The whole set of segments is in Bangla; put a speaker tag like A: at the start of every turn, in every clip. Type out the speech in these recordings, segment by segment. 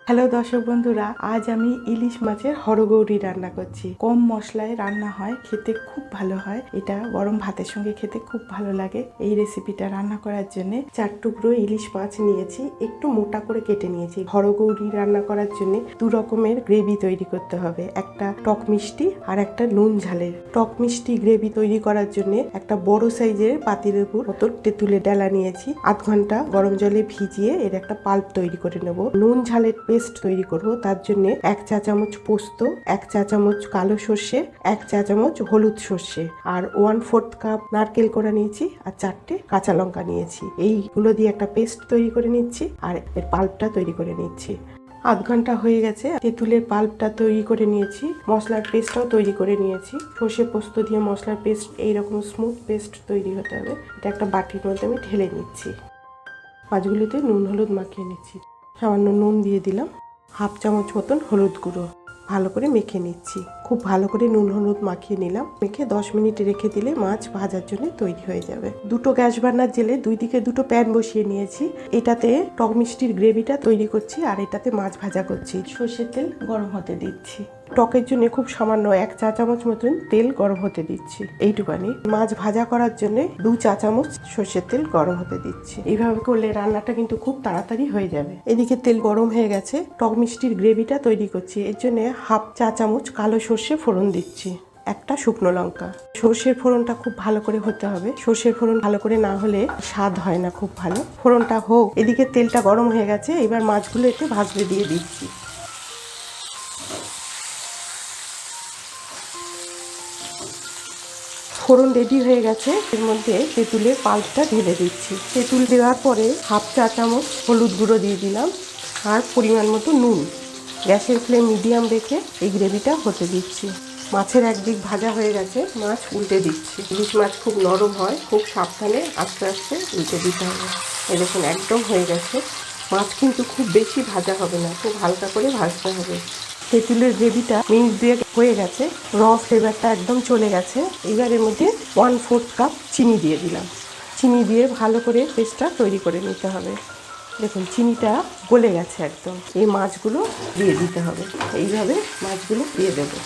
A: হ্যালো দর্শক বন্ধুরা, আজ আমি ইলিশ মাছের হরগৌরি রান্না করছি। কম মশলায় রান্না হয়, খেতে খুব ভালো হয়। এটা গরম ভাতের সঙ্গে খেতে খুব ভালো লাগে। এই রেসিপিটা রান্না করার জন্য 4 টুকরো ইলিশ মাছ নিয়েছি, একটু মোটা করে কেটে নিয়েছি। হরগৌরি রান্না করার জন্য 2 রকমের গ্রেভি তৈরি করতে হবে, একটা টক মিষ্টি আর একটা নুন ঝালের। টক মিষ্টি গ্রেভি তৈরি করার জন্য একটা বড় সাইজের পাতিলেবুর মতো তেঁতুলের ডালা নিয়েছি। 8 ঘন্টা গরম জলে ভিজিয়ে এর একটা পাল্প তৈরি করে নেব। নুন ঝালের পেস্ট তৈরি করব, তার জন্য 1 চা চামচ পোস্ত, 1 চা চামচ কালো সর্ষে, 1 চা চামচ হলুদ সর্ষে আর 1/4 কাপ নারকেল কোড়া নিয়েছি আর 4টে কাঁচা লঙ্কা নিয়েছি। এইগুলো দিয়ে একটা পেস্ট তৈরি করে নিচ্ছি আর এর পাল্পটা তৈরি করে নিচ্ছি। 8 ঘন্টা হয়ে গেছে, তেঁতুলের পাল্পটা তৈরি করে নিয়েছি, মশলার পেস্টটাও তৈরি করে নিয়েছি। সর্ষে পোস্ত দিয়ে মশলার পেস্ট এইরকম স্মুথ পেস্ট তৈরি হতে হবে। এটা একটা বাটির মধ্যে আমি ঢেলে নিচ্ছি। মাছগুলিতে নুন হলুদ মাখিয়ে নিচ্ছি। সামান্য নুন দিয়ে দিলাম, 1/2 চামচ মতন হলুদ গুঁড়ো। ভালো করে মেখে নিচ্ছি। খুব ভালো করে নুন হলুদ মাখিয়ে নিলাম। মেখে 10 মিনিট রেখে দিলে মাছ ভাজার জন্য তৈরি হয়ে যাবে। 2টো গ্যাস বার্নার জেলে 2 দিকে 2টো প্যান বসিয়ে নিয়েছি। এটাতে টক মিষ্টির গ্রেভিটা তৈরি করছি আর এটাতে মাছ ভাজা করছি। সর্ষের তেল গরম হতে দিচ্ছি। টকের জন্য খুব সামান্য 1 চা চামচ মতন তেল গরম হতে দিচ্ছি। এইটুকানি। মাছ ভাজা করার জন্য 2 চা চামচ সর্ষের তেল গরম হতে দিচ্ছি। এইভাবে করলে রান্নাটা কিন্তু খুব তাড়াতাড়ি হয়ে যাবে। এদিকে তেল গরম হয়ে গেছে, টক মিষ্টির গ্রেভিটা তৈরি করছি। এর জন্য 1/2 চা চামচ কালো সর্ষে ফোড়ন দিচ্ছি, একটা শুকনো লঙ্কা। সর্ষের ফোড়নটা খুব ভালো করে হতে হবে। সর্ষের ফোড়ন ভালো করে না হলে স্বাদ হয় না খুব ভালো। ফোড়নটা হোক। এদিকে তেলটা গরম হয়ে গেছে, এবার মাছগুলো এতে ভাজতে দিয়ে দিচ্ছি। ফোড়ন রেডি হয়ে গেছে, এর মধ্যে তেঁতুলের পাল্পটা ঢেলে দিচ্ছি। তেঁতুল দেওয়ার পরে 1/2 চা চামচ হলুদ গুঁড়ো দিয়ে দিলাম আর পরিমাণ মতো নুন। গ্যাসের ফ্লেম মিডিয়াম রেখে এই গ্রেভিটা হতে দিচ্ছি। মাছের একদিক ভাজা হয়ে গেছে, মাছ উল্টে দিচ্ছি। ইলিশ মাছ খুব নরম হয়, খুব সাবধানে আস্তে আস্তে উল্টে দিতে হবে। এই দেখুন একদম হয়ে গেছে। মাছ কিন্তু খুব বেশি ভাজা হবে না, খুব হালকা করে ভাজতে হবে। তেঁতুলের গ্রেভিটা মিনিট 2 হয়ে গেছে, র ফ্লেভারটা একদম চলে গেছে। এবার এর মধ্যে 1/4 কাপ চিনি দিয়ে দিলাম। চিনি দিয়ে ভালো করে পেস্টটা তৈরি করে নিতে হবে। দেখুন চিনিটা গলে গেছে একদম। এই মাছগুলো দিয়ে দিতে হবে। এইভাবে মাছগুলো দিয়ে দেবো।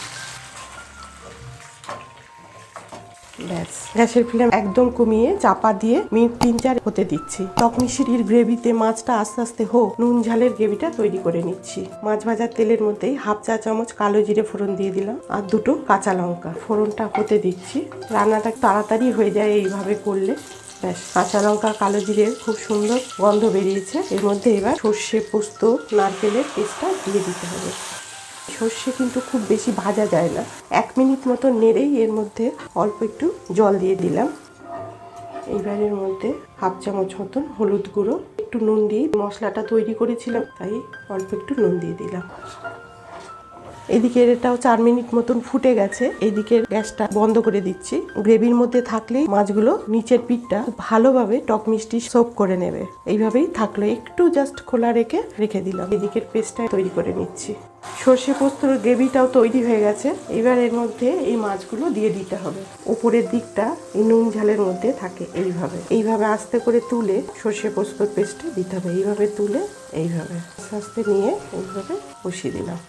A: ব্যাস, গ্যাসের ফ্লেম একদম কমিয়ে চাপা দিয়ে মিনিট 3-4 হতে দিচ্ছি। টক মিষ্টির গ্রেভিতে মাছটা আস্তে আস্তে হোক, নুন ঝালের গ্রেভিটা তৈরি করে নিচ্ছি। মাছ ভাজার তেলের মধ্যেই 1/2 চা চামচ কালো জিরে ফোড়ন দিয়ে দিলাম আর 2টো কাঁচা লঙ্কা। ফোড়নটা হতে দিচ্ছি। রান্নাটা তাড়াতাড়ি হয়ে যায় এইভাবে করলে। ব্যাস, কাঁচা লঙ্কা কালো জিরের খুব সুন্দর গন্ধ বেরিয়েছে। এর মধ্যে এবার সর্ষে পোস্ত নারকেলের পেস্টটা দিয়ে দিতে হবে। সর্ষে কিন্তু খুব বেশি ভাজা যায় না। 1 মিনিট মতো নেড়েই এর মধ্যে অল্প একটু জল দিয়ে দিলাম। এইবার এর মধ্যে 1/2 চামচ মতন হলুদ গুঁড়ো, একটু নুন দিয়ে মশলাটা তৈরি করেছিলাম, তাই অল্প একটু নুন দিয়ে দিলাম। এদিকে এটাও 4 মিনিট মতন ফুটে গেছে। এইদিকে গ্যাসটা বন্ধ করে দিচ্ছি। গ্রেভির মধ্যে থাকলেই মাছগুলো নিচের পিঠটা ভালোভাবে টক মিষ্টি সোপ করে নেবে। এইভাবেই থাকলো, একটু জাস্ট খোলা রেখে দিলাম। এদিকের পেস্টটা তৈরি করে নিচ্ছি। সর্ষে পোস্তর গ্রেভিটাও তৈরি হয়ে গেছে। এবার এর মধ্যে এই মাছগুলো দিয়ে দিতে হবে। উপরের দিকটা এই নুন ঝালের মধ্যে থাকে। এইভাবে আস্তে করে তুলে সর্ষে পোস্তর পেস্টে দিতে হবে। এইভাবে তুলে এইভাবে আস্তে আস্তে নিয়ে এইভাবে বসিয়ে দিলাম।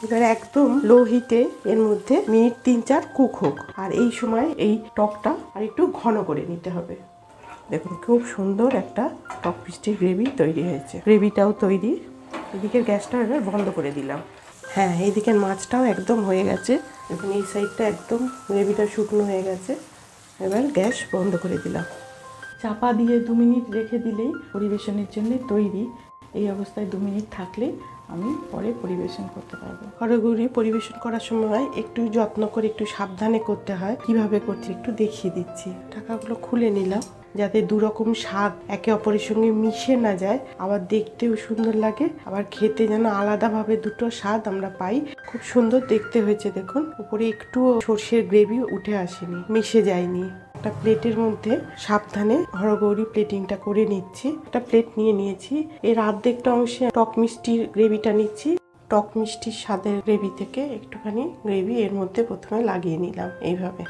A: এবার একদম লো হিটে এর মধ্যে মিনিট 3-4 কুক হোক। আর এই সময় এই টকটা আর একটু ঘন করে নিতে হবে। দেখুন খুব সুন্দর একটা টক মিষ্টির গ্রেভি তৈরি হয়েছে। গ্রেভিটাও তৈরি। এদিকের গ্যাসটা এবার বন্ধ করে দিলাম। হ্যাঁ, এইদিকের মাছটাও একদম হয়ে গেছে। দেখুন এই সাইডটা একদম গ্রেভিটা শুকনো হয়ে গেছে। এবার গ্যাস বন্ধ করে দিলাম। চাপা দিয়ে 2 মিনিট রেখে দিলেই পরিবেশনের জন্য তৈরি। এই অবস্থায় 2 মিনিট থাকলে আমি পরে পরিবেশন করতে পারবো। হরগৌরি পরিবেশন করার সময় একটু যত্ন করে একটু সাবধানে করতে হয়। কিভাবে করছি একটু দেখিয়ে দিচ্ছি। ঢাকাগুলো খুলে নিলাম যাতে 2 রকম স্বাদ একে অপরের সঙ্গে মিশে না যায়, আবার দেখতেও সুন্দর লাগে, আবার খেতে যেন আলাদাভাবে 2টো স্বাদ আমরা পাই। খুব সুন্দর দেখতে হয়েছে। দেখুন উপরে একটু সর্ষের গ্রেভি উঠে আসেনি, মিশে যায়নি। একটা প্লেটের মধ্যে সাবধানে হরগৌরি প্লেটিংটা করে নিচ্ছি। একটা প্লেট নিয়ে নিয়েছি। এর অর্ধেকটা অংশে টক মিষ্টির গ্রেভিটা নিচ্ছি। টক মিষ্টির স্বাদের গ্রেভি থেকে একটুখানি গ্রেভি এর মধ্যে প্রথমে লাগিয়ে নিলাম এইভাবে।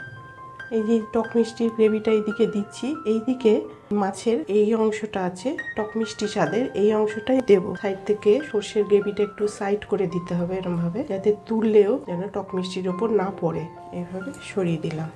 A: এই যে টক মিষ্টির গ্রেভিটা এইদিকে দিচ্ছি, এইদিকে মাছের এই অংশটা আছে টক মিষ্টি স্বাদের, এই অংশটাই দেব। সাইড থেকে সর্ষের গ্রেভিটা একটু সাইড করে দিতে হবে এরকম ভাবে, যাতে তুললেও যেন টক মিষ্টির ওপর না পড়ে। এইভাবে সরিয়ে দিলাম।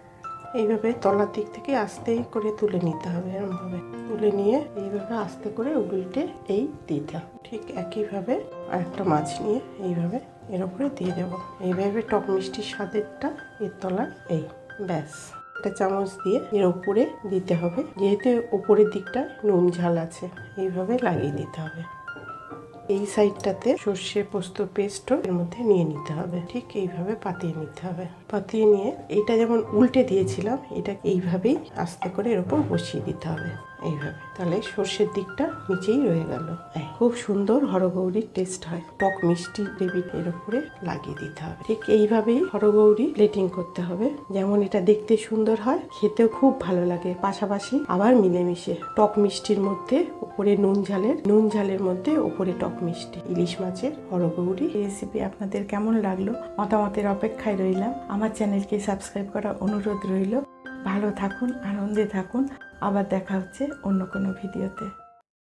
A: এইভাবে তলার দিক থেকে আস্তে করে তুলে নিতে হবে, এরকম ভাবে তুলে নিয়ে এইভাবে আস্তে করে উল্টে এই দিতে হবে। ঠিক একইভাবে আরেকটা মাছ নিয়ে এইভাবে এর উপরে দিয়ে দেবো। এইভাবে টক মিষ্টির স্বাদেরটা এর তলায় এই ব্যাস। একটা চামচ দিয়ে এর উপরে দিতে হবে, যেহেতু উপরের দিকটা নুন ঝাল আছে। এইভাবে লাগিয়ে দিতে হবে। এই সাইডটাতে সর্ষে পোস্ত পেস্টও এর মধ্যে নিয়ে নিতে হবে। ঠিক এইভাবে পাতিয়ে নিতে হবে। পাতিয়ে নিয়ে এটা যেমন উল্টে দিয়েছিলাম, এটা এইভাবেই আস্তে করে এর উপর বসিয়ে দিতে হবে এইভাবে। তাহলে সর্ষের দিকটা নিচেই রয়ে গেল। খুব সুন্দর হরগৌরির টেস্ট হয়। টক মিষ্টি গ্রেভি এর উপরে লাগিয়ে দিতে হবে। ঠিক এইভাবেই হরগৌরি প্লেটিং করতে হবে। যেমন এটা দেখতে সুন্দর হয়, খেতেও খুব ভালো লাগে। পাশাপাশি আবার মিলেমিশে টক মিষ্টির মধ্যে উপরে নুন ঝালের মধ্যে উপরে টক মিষ্টি। ইলিশ মাছের হরগৌরি
B: রেসিপি আপনাদের কেমন লাগলো মতামতের অপেক্ষায় রইলাম। আমার চ্যানেলকে সাবস্ক্রাইব করার অনুরোধ রইল। ভালো থাকুন, আনন্দে থাকুন। আবার দেখা হচ্ছে অন্য কোনো ভিডিওতে।